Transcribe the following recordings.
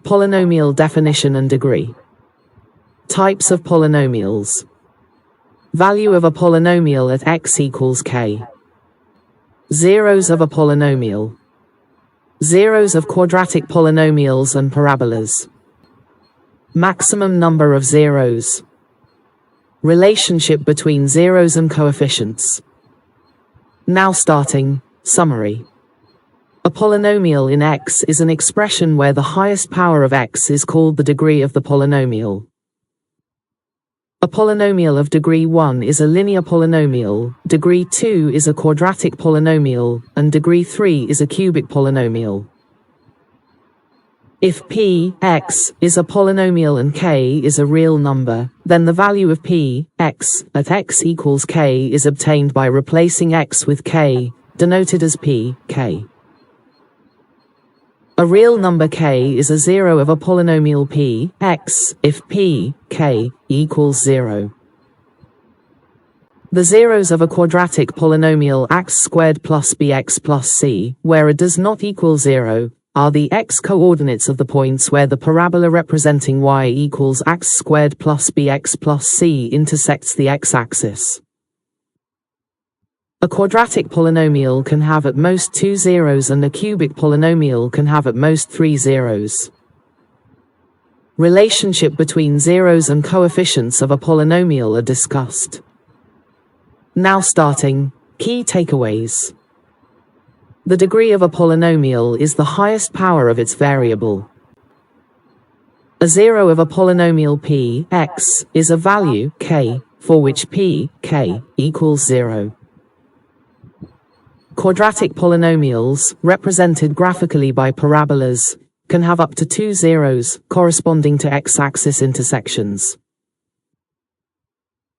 Polynomial definition and degree. Types of polynomials. Value of a polynomial at x equals k. Zeros of a polynomial. Zeros of quadratic polynomials and parabolas. Maximum number of zeros. Relationship between zeros and coefficients. Now starting, summary. A polynomial in x is an expression where the highest power of x is called the degree of the polynomial. A polynomial of degree 1 is a linear polynomial, degree 2 is a quadratic polynomial, and degree 3 is a cubic polynomial. If p, x, is a polynomial and k is a real number, then the value of p, x, at x equals k is obtained by replacing x with k, denoted as p, k. A real number k is a zero of a polynomial p, x, if p, k, equals 0. The zeros of a quadratic polynomial x squared plus bx plus c, where a does not equal 0, are the x-coordinates of the points where the parabola representing y equals x squared plus bx plus c intersects the x-axis. A quadratic polynomial can have at most 2 zeros and a cubic polynomial can have at most 3 zeros. Relationship between zeros and coefficients of a polynomial are discussed. Now starting, key takeaways. The degree of a polynomial is the highest power of its variable. A zero of a polynomial p, x, is a value, k, for which p, k, equals 0. Quadratic polynomials, represented graphically by parabolas, can have up to 2 zeros, corresponding to x-axis intersections.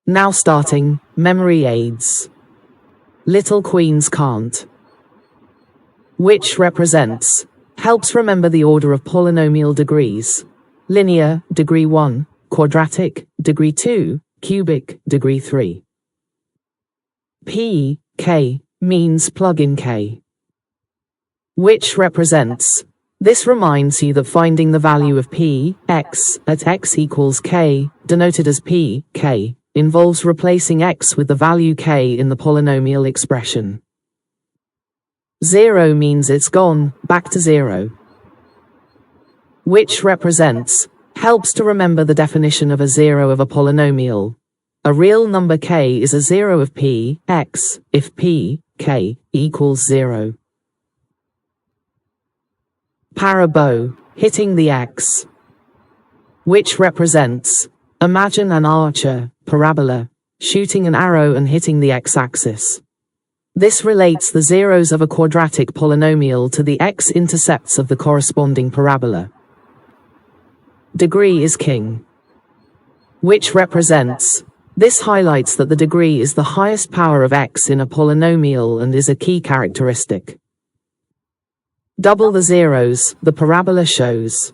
Now starting, memory aids. Little Queen's Can't. Which represents, helps remember the order of polynomial degrees. Linear, degree 1, quadratic, degree 2, cubic, degree 3. P, k, means plug-in k. Which represents, this reminds you that finding the value of p, x, at x equals k, denoted as p, k, involves replacing x with the value k in the polynomial expression. 0 means it's gone, back to 0. Which represents, helps to remember the definition of a zero of a polynomial. A real number k is a zero of p, x, if p, k, equals 0. Parabo, hitting the x. Which represents, imagine an archer, parabola, shooting an arrow and hitting the x-axis. This relates the zeros of a quadratic polynomial to the x-intercepts of the corresponding parabola. Degree is king. Which represents, this highlights that the degree is the highest power of x in a polynomial and is a key characteristic. Double the zeros, the parabola shows.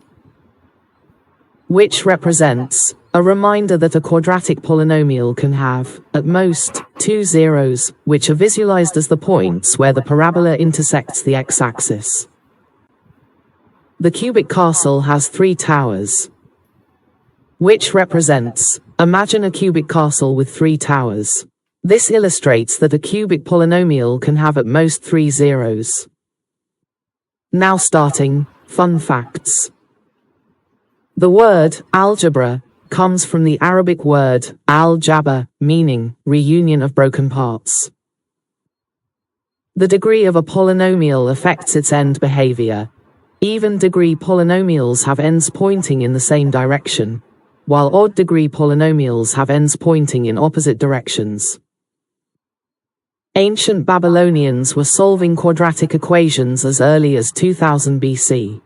Which represents, a reminder that a quadratic polynomial can have, at most, 2 zeros, which are visualized as the points where the parabola intersects the x-axis. The cubic castle has 3 towers. Which represents, imagine a cubic castle with 3 towers. This illustrates that a cubic polynomial can have at most 3 zeros. Now starting, fun facts. The word, algebra, comes from the Arabic word, al-jaba, meaning, reunion of broken parts. The degree of a polynomial affects its end behavior. Even degree polynomials have ends pointing in the same direction, while odd degree polynomials have ends pointing in opposite directions. Ancient Babylonians were solving quadratic equations as early as 2000 BC.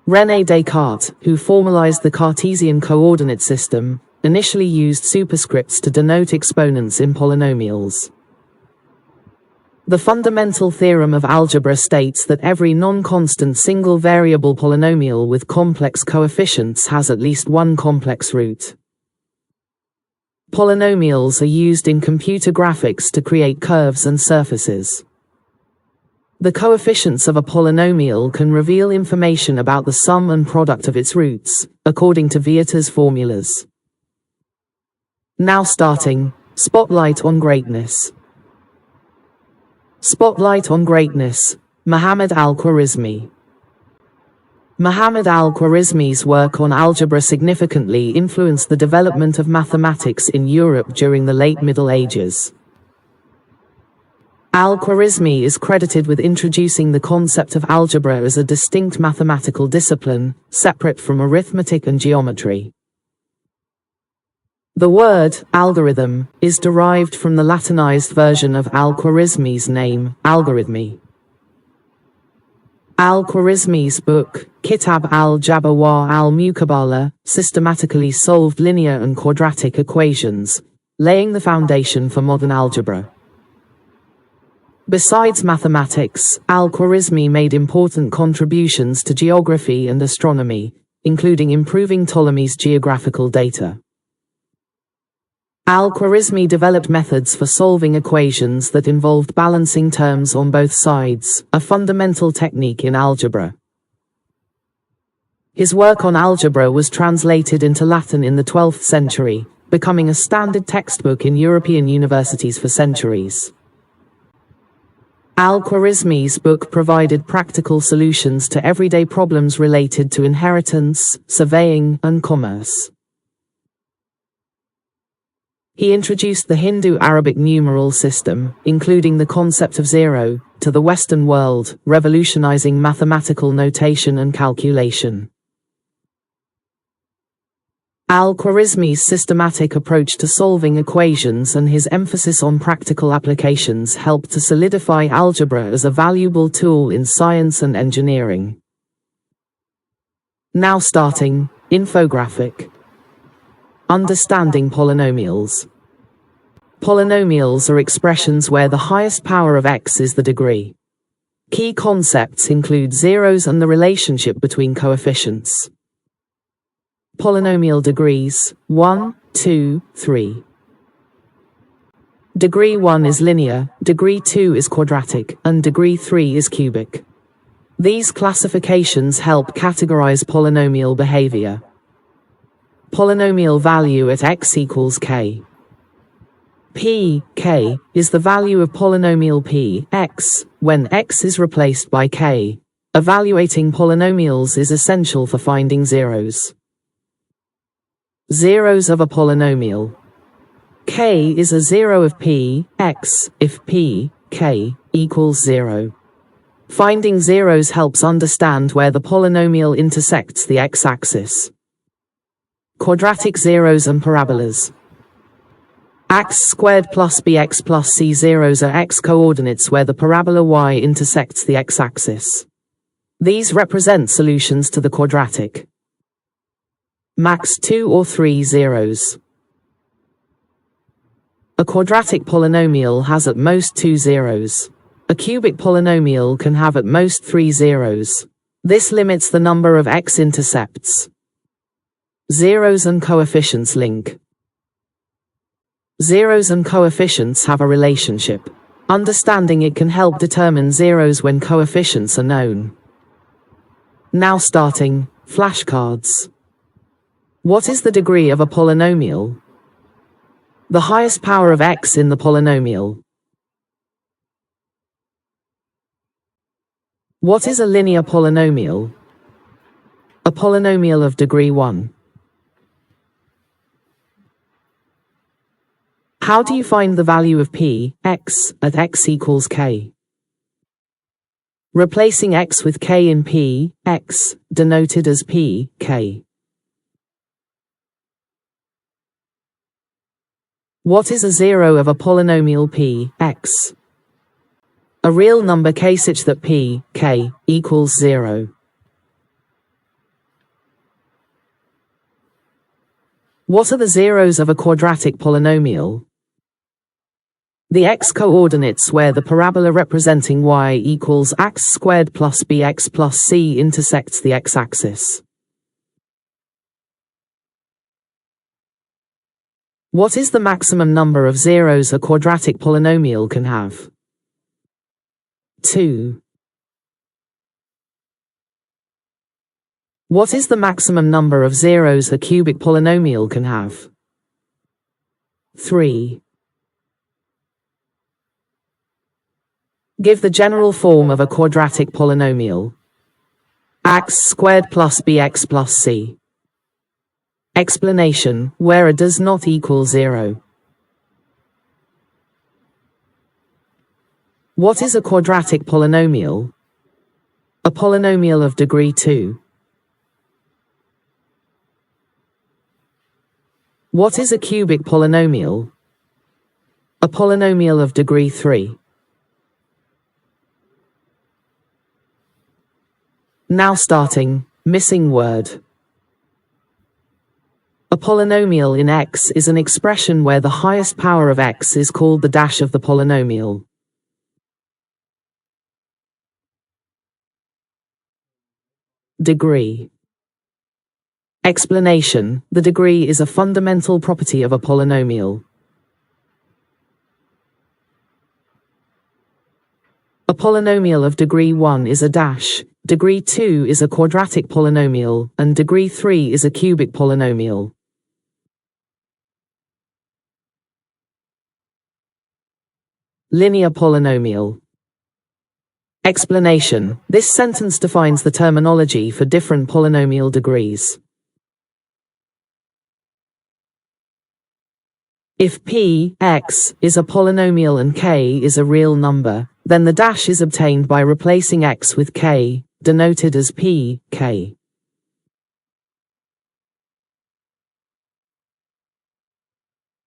René Descartes, who formalized the Cartesian coordinate system, initially used superscripts to denote exponents in polynomials. The fundamental theorem of algebra states that every non-constant single-variable polynomial with complex coefficients has at least one complex root. Polynomials are used in computer graphics to create curves and surfaces. The coefficients of a polynomial can reveal information about the sum and product of its roots, according to Vieta's formulas. Now starting, Spotlight on Greatness. Spotlight on Greatness, Muhammad al-Khwarizmi. Muhammad al-Khwarizmi's work on algebra significantly influenced the development of mathematics in Europe during the late Middle Ages. Al-Khwarizmi is credited with introducing the concept of algebra as a distinct mathematical discipline, separate from arithmetic and geometry. The word algorithm is derived from the Latinized version of al-Khwarizmi's name, algorithmi. Al-Khwarizmi's book, Kitab al-Jabr wa al-Muqabala, systematically solved linear and quadratic equations, laying the foundation for modern algebra. Besides mathematics, al-Khwarizmi made important contributions to geography and astronomy, including improving Ptolemy's geographical data. Al-Khwarizmi developed methods for solving equations that involved balancing terms on both sides, a fundamental technique in algebra. His work on algebra was translated into Latin in the 12th century, becoming a standard textbook in European universities for centuries. Al-Khwarizmi's book provided practical solutions to everyday problems related to inheritance, surveying, and commerce. He introduced the Hindu-Arabic numeral system, including the concept of zero, to the Western world, revolutionizing mathematical notation and calculation. Al-Khwarizmi's systematic approach to solving equations and his emphasis on practical applications helped to solidify algebra as a valuable tool in science and engineering. Now starting, infographic. Understanding polynomials. Polynomials are expressions where the highest power of x is the degree. Key concepts include zeros and the relationship between coefficients. Polynomial degrees, 1, 2, 3. Degree 1 is linear, degree 2 is quadratic, and degree 3 is cubic. These classifications help categorize polynomial behavior. Polynomial value at x equals k. P, k, is the value of polynomial p, x, when x is replaced by k. Evaluating polynomials is essential for finding zeros. Zeros of a polynomial. K is a zero of p, x, if p, k, equals 0. Finding zeros helps understand where the polynomial intersects the x-axis. Quadratic zeros and parabolas. X squared plus bx plus c zeros are x-coordinates where the parabola y intersects the x-axis. These represent solutions to the quadratic. Max 2 or 3 zeros. A quadratic polynomial has at most 2 zeros. A cubic polynomial can have at most 3 zeros. This limits the number of x-intercepts. Zeros and coefficients link. Zeros and coefficients have a relationship. Understanding it can help determine zeros when coefficients are known. Now starting, flashcards. What is the degree of a polynomial? The highest power of x in the polynomial. What is a linear polynomial? A polynomial of degree 1. How do you find the value of p, x, at x equals k? Replacing x with k in p, x, denoted as p, k. What is a zero of a polynomial p, x? A real number k such that p, k, equals 0. What are the zeros of a quadratic polynomial? The x-coordinates where the parabola representing y equals x squared plus bx plus c intersects the x-axis. What is the maximum number of zeros a quadratic polynomial can have? 2. What is the maximum number of zeros a cubic polynomial can have? 3. Give the general form of a quadratic polynomial. X squared plus bx plus c. Explanation, where a does not equal 0. What is a quadratic polynomial? A polynomial of degree 2. What is a cubic polynomial? A polynomial of degree 3. Now starting, missing word. A polynomial in X is an expression where the highest power of X is called the dash of the polynomial. Degree. Explanation, the degree is a fundamental property of a polynomial. A polynomial of degree 1 is a dash, degree 2 is a quadratic polynomial, and degree 3 is a cubic polynomial. Linear polynomial. Explanation, this sentence defines the terminology for different polynomial degrees. If p, x, is a polynomial and k is a real number, then the dash is obtained by replacing x with k, denoted as p, k.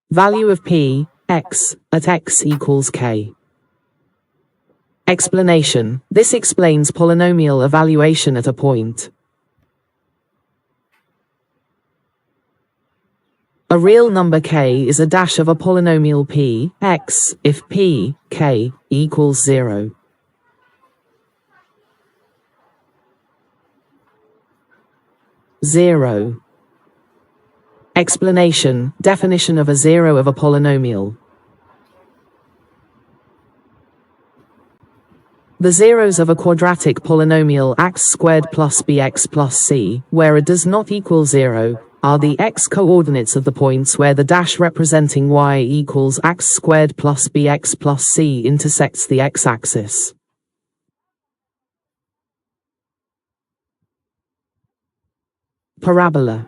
Value of p, x, at x equals k. Explanation, this explains polynomial evaluation at a point. A real number k is a dash of a polynomial p, x, if p, k, equals 0. Zero. Explanation, definition of a zero of a polynomial. The zeros of a quadratic polynomial x squared plus bx plus c, where a does not equal 0, are the x-coordinates of the points where the dash representing y equals x squared plus bx plus c intersects the x-axis. Parabola.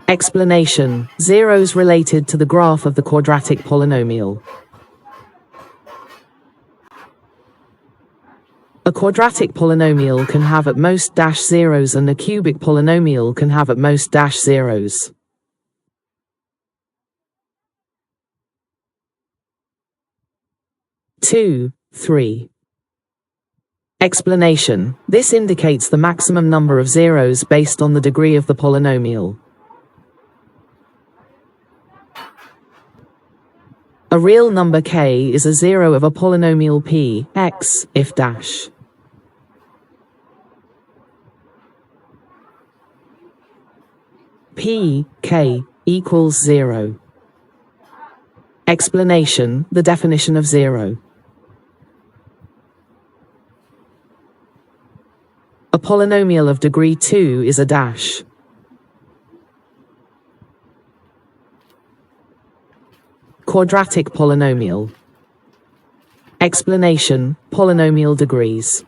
Explanation, zeros related to the graph of the quadratic polynomial. A quadratic polynomial can have at most dash zeros and a cubic polynomial can have at most dash zeros. Two, 3. Explanation, this indicates the maximum number of zeros based on the degree of the polynomial. A real number k is a zero of a polynomial p, x, if dash. p, k, equals 0. Explanation, the definition of 0. A polynomial of degree 2 is a dash. Quadratic polynomial. Explanation, polynomial degrees.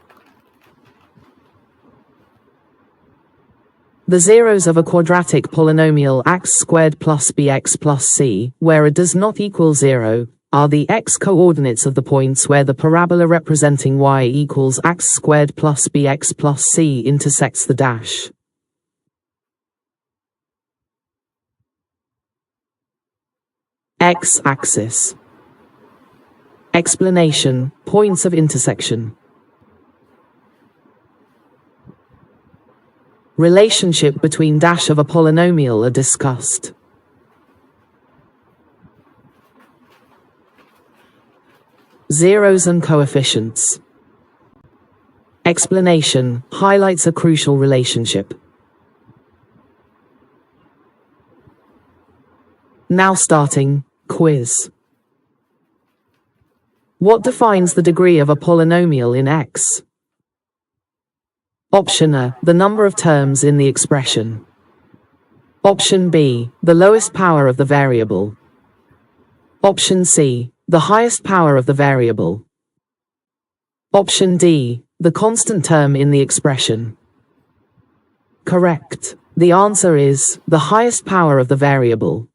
The zeros of a quadratic polynomial x squared plus bx plus c, where a does not equal 0, are the x-coordinates of the points where the parabola representing y equals x squared plus bx plus c intersects the dash. X-axis. Explanation, points of intersection. Relationship between dash of a polynomial are discussed. Zeros and coefficients. Explanation, highlights a crucial relationship. Now starting, quiz. What defines the degree of a polynomial in X? Option A, the number of terms in the expression. Option B, the lowest power of the variable. Option C, the highest power of the variable. Option D, the constant term in the expression. Correct. The answer is the highest power of the variable.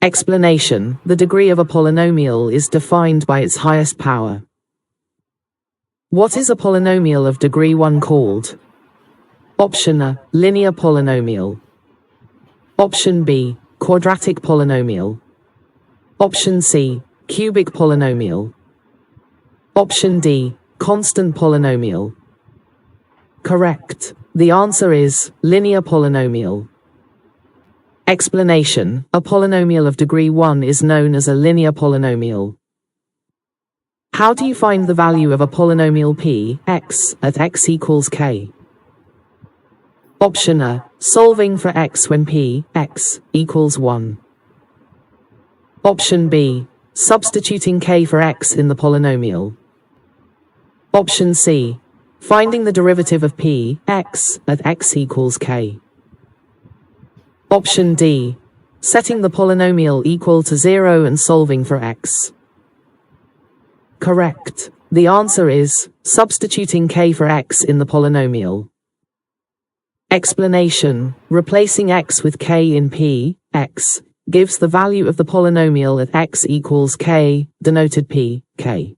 Explanation: the degree of a polynomial is defined by its highest power. What is a polynomial of degree 1 called? Option A, linear polynomial. Option B, quadratic polynomial. Option C, cubic polynomial. Option D, constant polynomial. Correct. The answer is linear polynomial. Explanation: a polynomial of degree 1 is known as a linear polynomial. How do you find the value of a polynomial p, x, at x equals k? Option A, solving for x when p, x, equals 1. Option B, substituting k for x in the polynomial. Option C, finding the derivative of p, x, at x equals k. Option D, setting the polynomial equal to 0 and solving for x. Correct. The answer is substituting k for x in the polynomial. Explanation: replacing x with k in p, x, gives the value of the polynomial at x equals k, denoted p, k.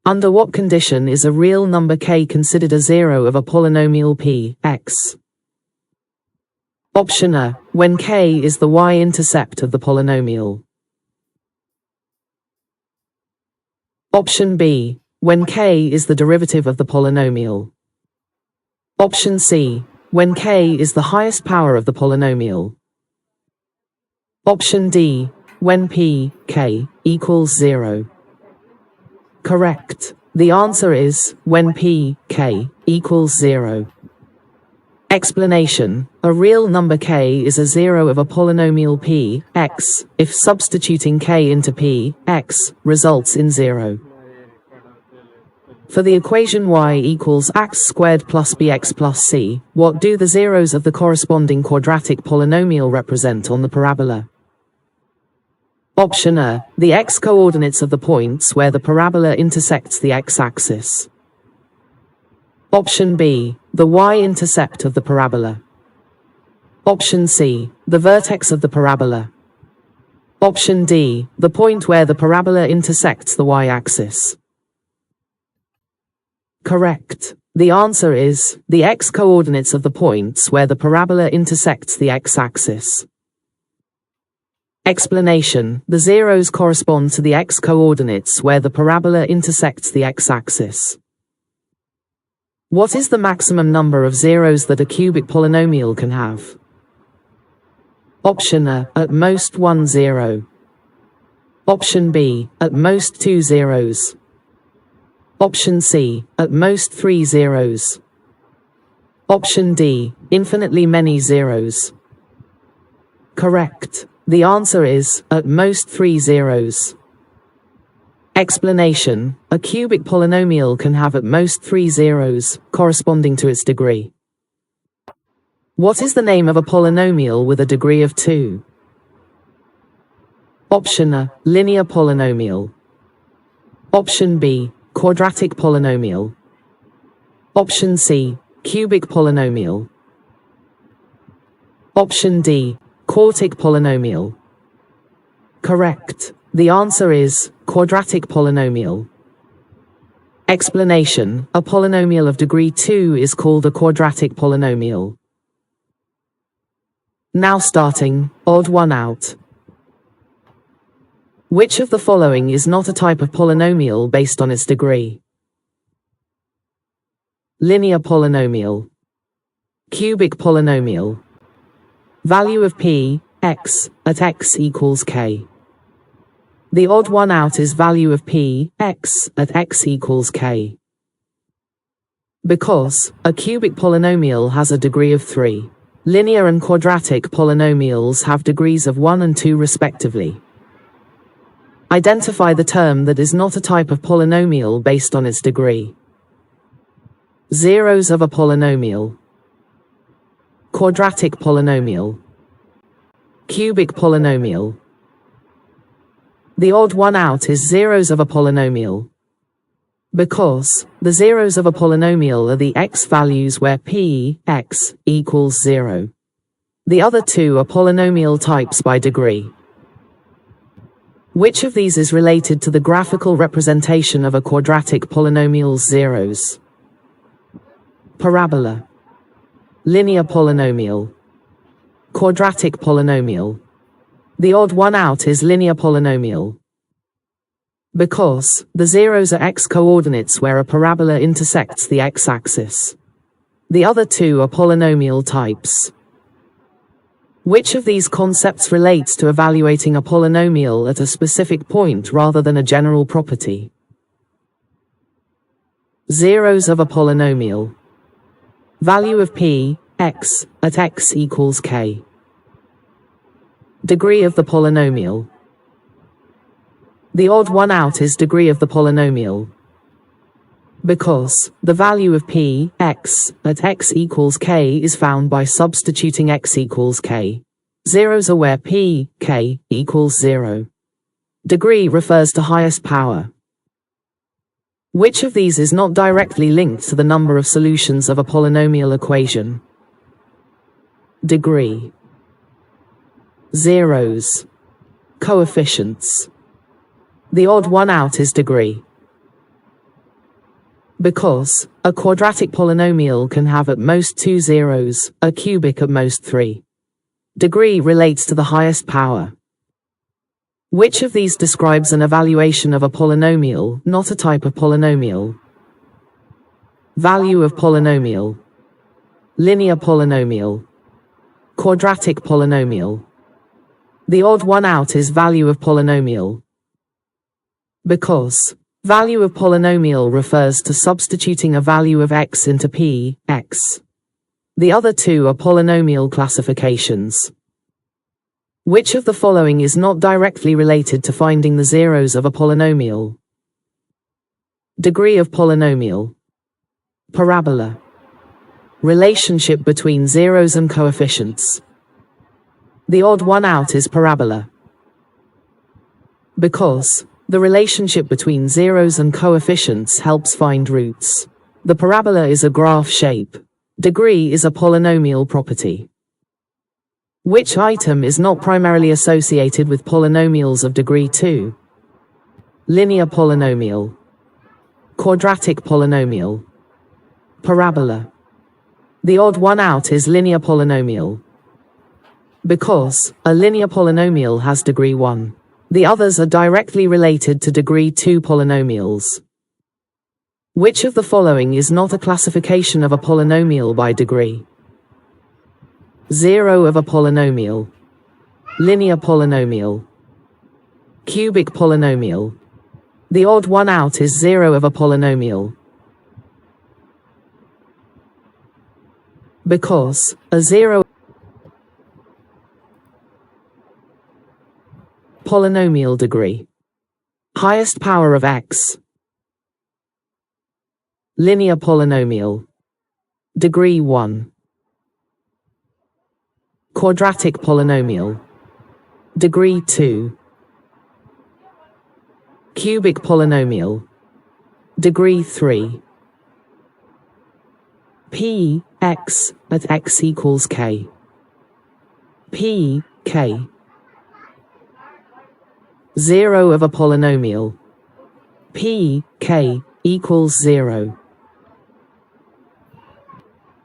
Under what condition is a real number k considered a zero of a polynomial p, x? Option A, when k is the y-intercept of the polynomial. Option B, when k is the derivative of the polynomial. Option C, when k is the highest power of the polynomial. Option D, when p, k, equals 0. Correct. The answer is when p, k, equals 0. Explanation: a real number k is a zero of a polynomial p, x, if substituting k into p, x, results in 0. For the equation y equals x squared plus bx plus c, what do the zeros of the corresponding quadratic polynomial represent on the parabola? Option A, the x-coordinates of the points where the parabola intersects the x-axis. Option B, the y-intercept of the parabola. Option C, the vertex of the parabola. Option D, the point where the parabola intersects the y-axis. Correct. The answer is the x-coordinates of the points where the parabola intersects the x-axis. Explanation: the zeros correspond to the x-coordinates where the parabola intersects the x-axis. What is the maximum number of zeros that a cubic polynomial can have? Option A, at most 1 zero. Option B, at most 2 zeros. Option C, at most 3 zeros. Option D, infinitely many zeros. Correct. The answer is, at most 3 zeros. Explanation: a cubic polynomial can have at most 3 zeros, corresponding to its degree. What is the name of a polynomial with a degree of 2? Option A, linear polynomial. Option B, quadratic polynomial. Option C, cubic polynomial. Option D, quartic polynomial. Correct. The answer is quadratic polynomial. Explanation: a polynomial of degree 2 is called a quadratic polynomial. Now starting, odd one out. Which of the following is not a type of polynomial based on its degree? Linear polynomial. Cubic polynomial. Value of p, x, at x equals k. The odd one out is value of p, x, at x equals k. Because a cubic polynomial has a degree of 3. Linear and quadratic polynomials have degrees of 1 and 2 respectively. Identify the term that is not a type of polynomial based on its degree. Zeros of a polynomial. Quadratic polynomial. Cubic polynomial. The odd one out is zeros of a polynomial, because the zeros of a polynomial are the x values where p, x, equals 0. The other two are polynomial types by degree. Which of these is related to the graphical representation of a quadratic polynomial's zeros? Parabola. Linear polynomial. Quadratic polynomial. The odd one out is linear polynomial, because the zeros are x-coordinates where a parabola intersects the x-axis. The other two are polynomial types. Which of these concepts relates to evaluating a polynomial at a specific point rather than a general property? Zeros of a polynomial. Value of p, x, at x equals k. Degree of the polynomial. The odd one out is degree of the polynomial, because the value of p, x, at x equals k is found by substituting x equals k. Zeros are where p, k, equals 0. Degree refers to highest power. Which of these is not directly linked to the number of solutions of a polynomial equation? Degree. Zeros. Coefficients. The odd one out is degree, because a quadratic polynomial can have at most 2 zeros, a cubic at most 3. Degree relates to the highest power. Which of these describes an evaluation of a polynomial, not a type of polynomial? Value of polynomial. Linear polynomial. Quadratic polynomial. The odd one out is value of polynomial, because value of polynomial refers to substituting a value of x into p, x. The other two are polynomial classifications. Which of the following is not directly related to finding the zeros of a polynomial? Degree of polynomial. Parabola. Relationship between zeros and coefficients. The odd one out is parabola, because the relationship between zeros and coefficients helps find roots. The parabola is a graph shape. Degree is a polynomial property. Which item is not primarily associated with polynomials of degree 2? Linear polynomial. Quadratic polynomial. Parabola. The odd one out is linear polynomial, because a linear polynomial has degree 1. The others are directly related to degree 2 polynomials. Which of the following is not a classification of a polynomial by degree? Zero of a polynomial. Linear polynomial. Cubic polynomial. The odd one out is zero of a polynomial, because a zero polynomial degree. Highest power of x. Linear polynomial. Degree 1. Quadratic polynomial. Degree 2. Cubic polynomial. Degree 3. p, x, at x equals k. p, k. Zero of a polynomial. p, k, equals 0.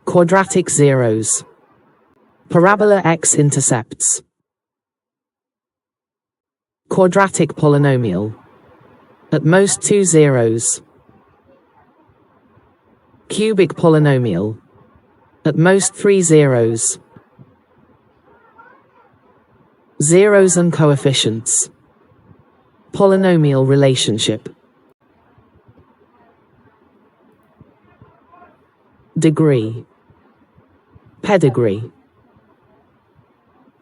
Quadratic zeros. Parabola x-intercepts. Quadratic polynomial. At most 2 zeros. Cubic polynomial. At most 3 zeros. Zeros and coefficients. Polynomial relationship. Degree. Pedigree.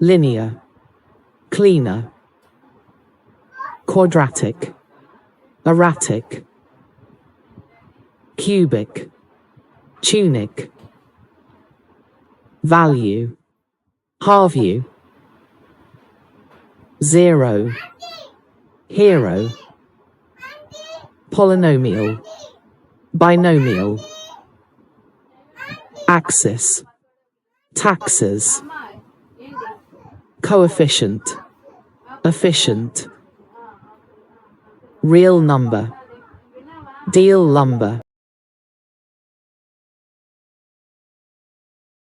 Linear. Cleaner. tunic, value, half-view, zero, hero, polynomial, binomial, axis, taxes, coefficient, efficient, real number, deal lumber.